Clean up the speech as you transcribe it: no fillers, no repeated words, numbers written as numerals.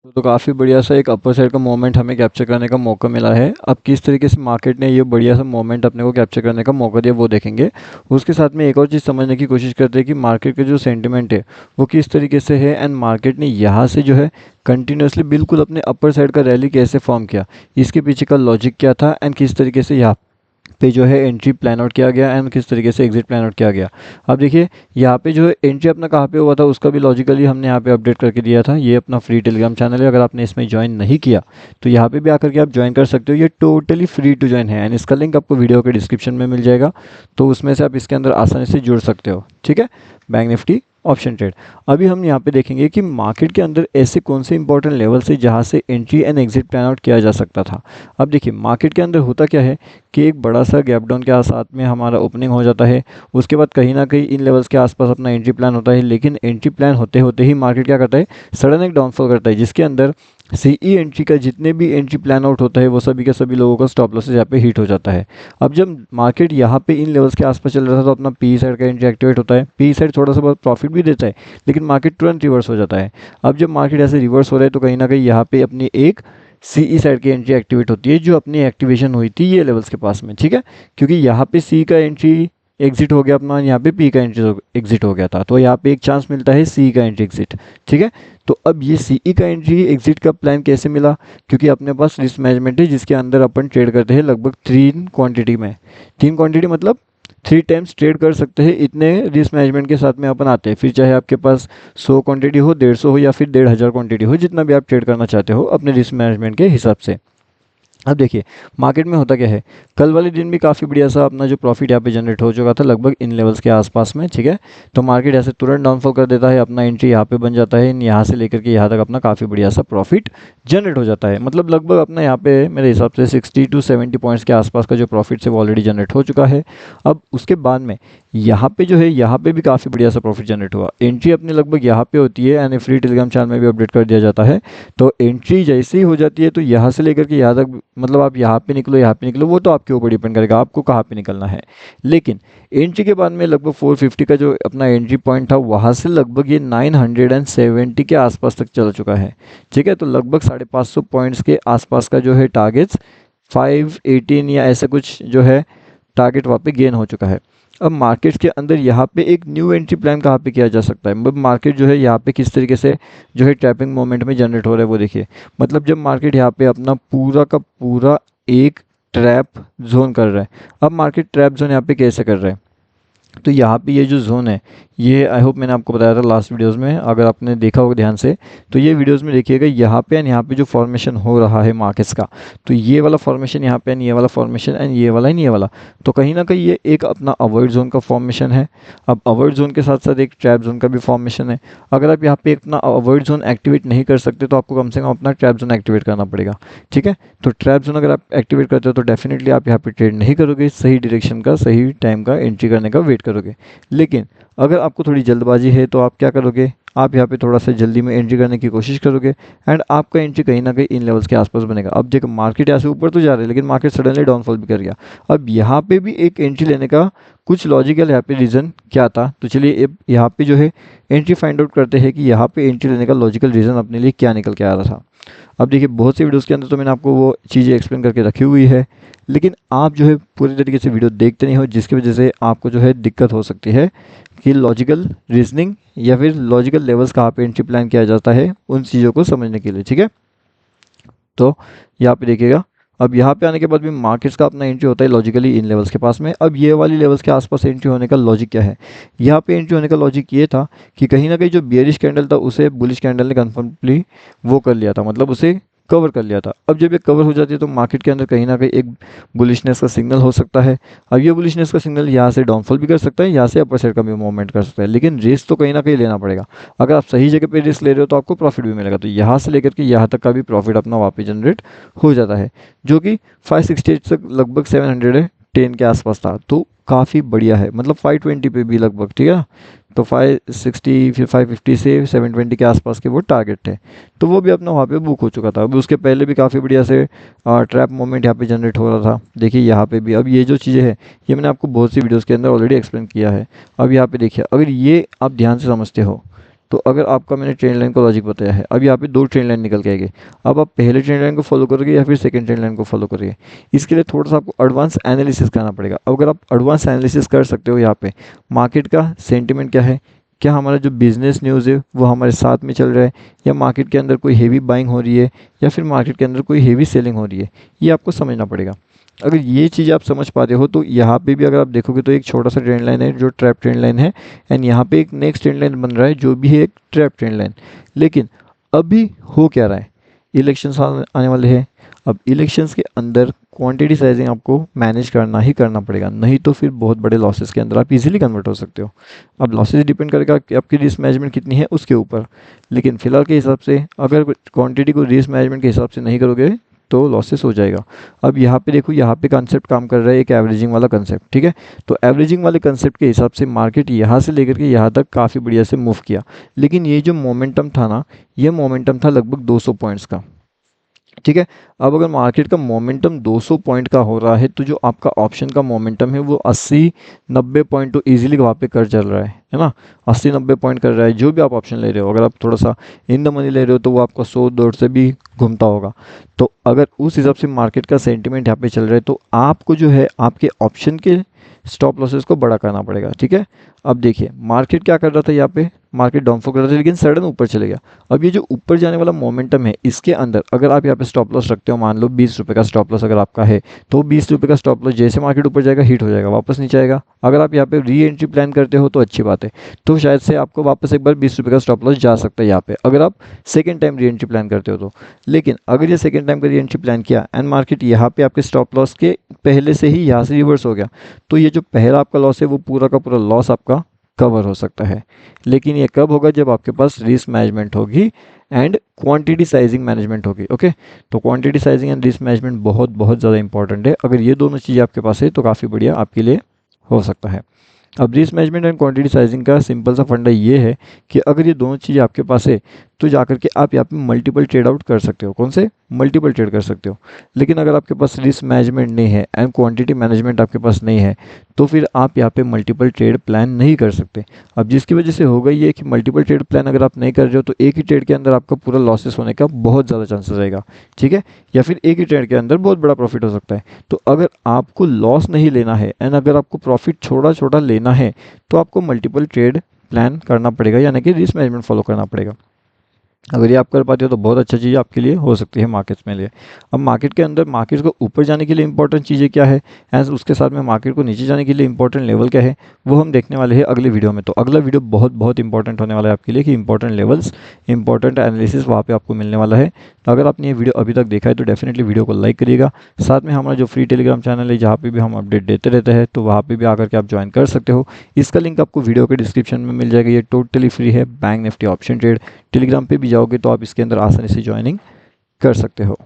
तो काफ़ी बढ़िया सा एक अपर साइड का मोमेंट हमें कैप्चर करने का मौका मिला है। अब किस तरीके से मार्केट ने ये बढ़िया सा मोमेंट अपने को कैप्चर करने का मौका दिया वो देखेंगे। उसके साथ में एक और चीज़ समझने की कोशिश करते हैं कि मार्केट का जो सेंटिमेंट है वो किस तरीके से है एंड मार्केट ने यहाँ से जो है कंटिन्यूसली बिल्कुल अपने अपर साइड का रैली कैसे फॉर्म किया, इसके पीछे का लॉजिक क्या था एंड किस तरीके से यहाँ पे जो है एंट्री प्लान आउट किया गया एंड किस तरीके से एग्जिट प्लान आउट किया गया। अब देखिए यहाँ पे जो है एंट्री अपना कहाँ पे हुआ था उसका भी लॉजिकली हमने यहाँ पे अपडेट करके दिया था। ये अपना फ्री टेलीग्राम चैनल है, अगर आपने इसमें ज्वाइन नहीं किया तो यहाँ पे भी आकर के आप ज्वाइन कर सकते हो। ये टोटली फ्री टू ज्वाइन है एंड इसका लिंक आपको वीडियो के डिस्क्रिप्शन में मिल जाएगा, तो उसमें से आप इसके अंदर आसानी से जुड़ सकते हो। ठीक है, बैंक निफ्टी ऑप्शन ट्रेड। अभी हम यहाँ पे देखेंगे कि मार्केट के अंदर ऐसे कौन से इंपॉर्टेंट लेवल से जहाँ से entry and exit plan out किया जा सकता था। अब देखिए मार्केट के अंदर होता क्या है कि एक बड़ा सा गैप डाउन के साथ में हमारा ओपनिंग हो जाता है, उसके बाद कहीं ना कहीं इन लेवल्स के आसपास अपना एंट्री प्लान होता है, लेकिन एंट्री प्लान होते होते ही मार्केट क्या करता है, सडन एक डाउनफॉल करता है जिसके अंदर सीई एंट्री का जितने भी एंट्री प्लान आउट होता है वो सभी के सभी लोगों का स्टॉप लॉसेस यहाँ पे हिट हो जाता है। अब जब मार्केट यहाँ पे इन लेवल्स के आसपास चल रहा था तो अपना पी साइड का एंट्री एक्टिवेट होता है, पी साइड थोड़ा सा बहुत प्रॉफिट भी देता है, लेकिन मार्केट तुरंत रिवर्स हो जाता है। अब जब मार्केट ऐसे रिवर्स हो रहा है तो कहीं ना कहीं यहाँ पे अपनी एक सी साइड की एंट्री एक्टिवेट होती है जो अपनी एक्टिवेशन हुई थी ये लेवल्स के पास में। ठीक है, क्योंकि यहाँ पे सी का एंट्री एग्जिट हो गया अपना, यहाँ पे पी का एंट्री एग्जिट हो गया था, तो यहाँ पे एक चांस मिलता है सी का एंट्री एग्जिट। ठीक है, तो अब ये सीई का एंट्री एग्जिट का प्लान कैसे मिला, क्योंकि अपने पास रिस्क मैनेजमेंट है जिसके अंदर अपन ट्रेड करते हैं लगभग 3 क्वांटिटी में। 3 क्वांटिटी मतलब 3 टाइम्स ट्रेड कर सकते हैं, इतने रिस्क मैनेजमेंट के साथ में अपन आते हैं। फिर चाहे आपके पास 100 क्वांटिटी हो, 150 हो या फिर 1500 क्वांटिटी हो, जितना भी आप ट्रेड करना चाहते हो अपने रिस्क मैनेजमेंट के हिसाब से। अब देखिए मार्केट में होता क्या है, कल वाले दिन भी काफ़ी बढ़िया सा अपना जो प्रॉफिट यहाँ पे जनरेट हो चुका था लगभग इन लेवल्स के आसपास में। ठीक है, तो मार्केट ऐसे तुरंत डाउनफॉल कर देता है, अपना एंट्री यहाँ पे बन जाता है, यहाँ से लेकर के यहाँ तक अपना काफ़ी बढ़िया सा प्रॉफिट जनरेट हो जाता है। मतलब लगभग अपना यहाँ पे मेरे हिसाब से 60 टू 70 पॉइंट्स के आसपास का जो प्रॉफिट है वो ऑलरेडी जनरेट हो चुका है। अब उसके बाद में यहाँ पे जो है यहाँ पे भी काफ़ी बढ़िया सा प्रॉफिट जनरेट हुआ। एंट्री अपनी लगभग यहाँ पे होती है यानी फ्री टेलीग्राम चैनल में भी अपडेट कर दिया जाता है। तो एंट्री जैसे ही हो जाती है तो यहाँ से लेकर के यहाँ तक मतलब आप यहाँ पे निकलो वो तो आपके ऊपर डिपेंड करेगा आपको कहाँ पे निकलना है। लेकिन एंट्री के बाद में लगभग 450 का जो अपना एंट्री पॉइंट था वहाँ से लगभग ये 970 के आसपास तक चल चुका है। ठीक है, तो लगभग 550 पॉइंट्स के आसपास का जो है टारगेट्स 518 या ऐसा कुछ जो है टारगेट वहाँ पे गेन हो चुका है। अब मार्केट के अंदर यहाँ पे एक न्यू एंट्री प्लान कहाँ पे किया जा सकता है, मतलब मार्केट जो है यहाँ पे किस तरीके से जो है ट्रैपिंग मोमेंट में जनरेट हो रहा है वो देखिए। मतलब जब मार्केट यहाँ पे अपना पूरा का पूरा एक ट्रैप जोन कर रहा है। अब मार्केट ट्रैप जोन यहाँ पे कैसे कर रहा है, तो यहाँ पे ये जो जोन है ये आई होप मैंने आपको बताया था लास्ट वीडियोस में, अगर आपने देखा होगा ध्यान से तो ये वीडियोस में देखिएगा यहाँ पे एंड यहाँ पे जो फॉर्मेशन हो रहा है मार्केट्स का, तो ये वाला फॉर्मेशन यहाँ पे एंड ये वाला फॉर्मेशन एंड ये वाला एंड ये वाला, तो कहीं ना कहीं ये एक अपना अवॉइड जोन का फॉर्मेशन है। अब अवॉइड जोन के साथ साथ एक ट्रैप जोन का भी फॉर्मेशन है। अगर आप यहाँ पे अपना अवॉइड जोन एक्टिवेट नहीं कर सकते तो आपको कम से कम अपना ट्रैप जोन एक्टिवेट करना पड़ेगा। ठीक है, तो ट्रैप जोन अगर आप एक्टिवेट करते हो तो डेफिनेटली आप यहाँ पे ट्रेड नहीं करोगे, सही डायरेक्शन का सही टाइम का एंट्री करने का वेट करोगे। लेकिन अगर आपको थोड़ी जल्दबाजी है तो आप क्या करोगे, आप यहाँ पे थोड़ा सा जल्दी में एंट्री करने की कोशिश करोगे एंड आपका एंट्री कहीं ना कहीं इन लेवल्स के आसपास बनेगा। अब देखो मार्केट यहाँ से ऊपर तो जा रहा है लेकिन मार्केट सडनली डाउनफॉल भी कर गया। अब यहाँ पे भी एक एंट्री लेने का कुछ लॉजिकल यहाँ पे रीज़न क्या था, तो चलिए यहाँ पे जो है एंट्री फाइंड आउट करते हैं कि यहाँ पे एंट्री लेने का लॉजिकल रीज़न अपने लिए क्या निकल के आ रहा था। अब देखिए बहुत सी वीडियोज़ के अंदर तो मैंने आपको वो चीज़ें एक्सप्लेन करके रखी हुई है, लेकिन आप जो है पूरी तरीके से वीडियो देखते नहीं हो जिसकी वजह से आपको जो है दिक्कत हो सकती है कि लॉजिकल रीजनिंग या फिर लॉजिकल लेवल्स कहाँ पे एंट्री प्लान किया जाता है उन चीज़ों को समझने के लिए। ठीक है, तो यहाँ पे देखिएगा अब यहाँ पे आने के बाद भी मार्केट्स का अपना एंट्री होता है लॉजिकली इन लेवल्स के पास में। अब ये वाली लेवल्स के आसपास एंट्री होने का लॉजिक क्या है, यहाँ पे एंट्री होने का लॉजिक ये था कि कहीं ना कहीं जो बियरिश कैंडल था उसे बुलिश कैंडल ने कन्फर्मली वो कर लिया था, मतलब उसे कवर कर लिया था। अब जब ये कवर हो जाती है तो मार्केट के अंदर कहीं ना कहीं एक बुलिशनेस का सिग्नल हो सकता है। अब ये बुलिशनेस का सिग्नल यहाँ से डाउनफॉल भी कर सकता है, यहाँ से अपर साइड का भी मूवमेंट कर सकता है, लेकिन रिस्क तो कहीं ना कहीं लेना पड़ेगा। अगर आप सही जगह पे रिस्क ले रहे हो तो आपको प्रॉफिट भी मिलेगा। तो यहाँ से लेकर के यहाँ तक का भी प्रॉफिट अपना वापस जनरेट हो जाता है, जो कि 568 तक लगभग 710 के आसपास था, तो काफ़ी बढ़िया है। मतलब 520 पे भी लगभग, ठीक है ना, तो 560 फिर 550 से 720 के आसपास के वो टारगेट थे, तो वो भी अपना वहाँ पे बुक हो चुका था। अभी उसके पहले भी काफ़ी बढ़िया से ट्रैप मोमेंट यहाँ पे जनरेट हो रहा था। देखिए यहाँ पे भी अब ये जो चीज़ें हैं ये मैंने आपको बहुत सी वीडियोस के अंदर ऑलरेडी एक्सप्लेन किया है। अब यहाँ पे देखिए अगर ये आप ध्यान से समझते हो तो अगर आपका मैंने ट्रेंड लाइन का लॉजिक बताया है, अब यहाँ पे 2 ट्रेंड लाइन निकल के आएगी। अब आप पहले ट्रेंड लाइन को फॉलो करोगे या फिर सेकंड ट्रेंड लाइन को फॉलो करोगे, इसके लिए थोड़ा सा आपको एडवांस एनालिसिस करना पड़ेगा। अब अगर आप एडवांस एनालिसिस कर सकते हो यहाँ पे मार्केट का सेंटिमेंट क्या है, क्या हमारा जो बिजनेस न्यूज़ है वो हमारे साथ में चल रहा है, या मार्केट के अंदर कोई हेवी बाइंग हो रही है, या फिर मार्केट के अंदर कोई हेवी सेलिंग हो रही है, ये आपको समझना पड़ेगा। अगर ये चीज़ आप समझ पाते हो तो यहाँ पे भी अगर आप देखोगे तो एक छोटा सा ट्रेंड लाइन है जो ट्रैप ट्रेंड लाइन है, एंड यहाँ पे एक नेक्स्ट ट्रेंड लाइन बन रहा है जो भी है एक ट्रैप ट्रेंड लाइन। लेकिन अभी हो क्या रहा है, इलेक्शंस आने वाले हैं। अब इलेक्शंस के अंदर क्वांटिटी साइजिंग आपको मैनेज करना ही करना पड़ेगा, नहीं तो फिर बहुत बड़े लॉसेस के अंदर आप इजीली कन्वर्ट हो सकते हो। अब लॉसेस डिपेंड करेगा कि आपकी रिस्क मैनेजमेंट कितनी है उसके ऊपर, लेकिन फिलहाल के हिसाब से अगर क्वांटिटी को रिस्क मैनेजमेंट के हिसाब से नहीं करोगे तो लॉसेस हो जाएगा। अब यहाँ पे देखो, यहाँ पे कंसेप्ट काम कर रहा है एक एवरेजिंग वाला कंसेप्ट, ठीक है। तो एवरेजिंग वाले कंसेप्ट के हिसाब से मार्केट यहाँ से लेकर के यहाँ तक काफ़ी बढ़िया से मूव किया, लेकिन ये जो मोमेंटम था ना, ये मोमेंटम था लगभग 200 पॉइंट्स का, ठीक है। अब अगर मार्केट का मोमेंटम 200 पॉइंट का हो रहा है तो जो आपका ऑप्शन का मोमेंटम है वो 80-90 पॉइंट तो इजीली वहाँ पे कर चल रहा है ना। 80-90 पॉइंट कर रहा है जो भी आप ऑप्शन ले रहे हो। अगर आप थोड़ा सा इन द मनी ले रहे हो तो वो आपका 100-150 से भी घूमता होगा। तो अगर उस हिसाब से मार्केट का सेंटिमेंट यहाँ पे चल रहा है तो आपको जो है आपके ऑप्शन के स्टॉप लॉसेस को बड़ा करना पड़ेगा, ठीक है। अब देखिए मार्केट क्या कर रहा था, यहाँ पे मार्केट डाउनफॉल कर रहा था लेकिन सडन ऊपर चले गया। अब ये जो ऊपर जाने वाला मोमेंटम है इसके अंदर अगर आप यहाँ पे स्टॉप लॉस रखते हो, मान लो 20 रुपये का स्टॉप लॉस अगर आपका है, तो 20 रुपये का स्टॉप लॉस जैसे मार्केट ऊपर जाएगा हिट हो जाएगा, वापस नीचे आएगा। अगर आप यहाँ पे री एंट्री प्लान करते हो तो अच्छी बात है, तो शायद से आपको वापस एक बार 20 रुपये का स्टॉप लॉस जा सकता है यहाँ पे, अगर आप second time re entry plan करते हो तो। लेकिन अगर ये सेकेंड टाइम का री एंट्री प्लान किया एंड मार्केट यहाँ पे आपके स्टॉप लॉस के पहले से ही यहाँ से रिवर्स हो गया, तो ये जो पहला आपका लॉस है वो पूरा का पूरा लॉस आपका कवर हो सकता है। लेकिन ये कब होगा, जब आपके पास रिस्क मैनेजमेंट होगी एंड क्वांटिटी साइजिंग मैनेजमेंट होगी, ओके। तो quantity sizing and risk management बहुत बहुत ज़्यादा इंपॉर्टेंट है। अगर ये दोनों चीज़ें आपके पास है तो काफ़ी बढ़िया आपके लिए हो सकता है। अब risk management and quantity sizing का सिंपल सा फंडा ये है कि अगर ये दोनों चीज़ें आपके पास है तो जाकर के आप यहाँ पे मल्टीपल ट्रेड आउट कर सकते हो। कौन से मल्टीपल ट्रेड कर सकते हो। लेकिन अगर आपके पास रिस्क मैनेजमेंट नहीं है एंड क्वांटिटी मैनेजमेंट आपके पास नहीं है तो फिर आप यहाँ पे मल्टीपल ट्रेड प्लान नहीं कर सकते। अब जिसकी वजह से होगा ये कि मल्टीपल ट्रेड प्लान अगर आप नहीं कर रहे हो तो एक ही ट्रेड के अंदर आपका पूरा लॉसेस होने का बहुत ज़्यादा चांसेस रहेगा, ठीक है। या फिर एक ही ट्रेड के अंदर बहुत बड़ा प्रॉफिट हो सकता है। तो अगर आपको लॉस नहीं लेना है एंड अगर आपको प्रॉफिट छोटा छोटा लेना है तो आपको मल्टीपल ट्रेड प्लान करना पड़ेगा, यानी कि रिस्क मैनेजमेंट फॉलो करना पड़ेगा। अगर ये आप कर पाते हो तो बहुत अच्छा चीज़ आपके लिए हो सकती है मार्केट्स में लिए। अब मार्केट के अंदर मार्केट को ऊपर जाने के लिए इंपॉर्टेंट चीज़ें क्या है एंड उसके साथ में मार्केट को नीचे जाने के लिए इंपॉर्टेंट लेवल क्या है, वो हम देखने वाले हैं अगले वीडियो में। तो अगला वीडियो बहुत बहुत इंपॉर्टेंट होने वाला है आपके लिए कि इंपॉर्टेंट लेवल्स, इंपॉर्टेंट एनालिसिस वहाँ पे आपको मिलने वाला है। तो अगर आपने ये वीडियो अभी तक देखा है तो डेफिनेटली वीडियो को लाइक करिएगा। साथ में हमारा जो फ्री टेलीग्राम चैनल है जहाँ पे भी हम अपडेट देते रहते हैं तो वहाँ पे भी आकर के आप ज्वाइन कर सकते हो। इसका लिंक आपको वीडियो के डिस्क्रिप्शन में मिल जाएगा। ये टोटली फ्री है, bank Nifty option trade. Telegram पे भी जाओगे तो आप इसके अंदर आसानी से ज्वाइनिंग कर सकते हो।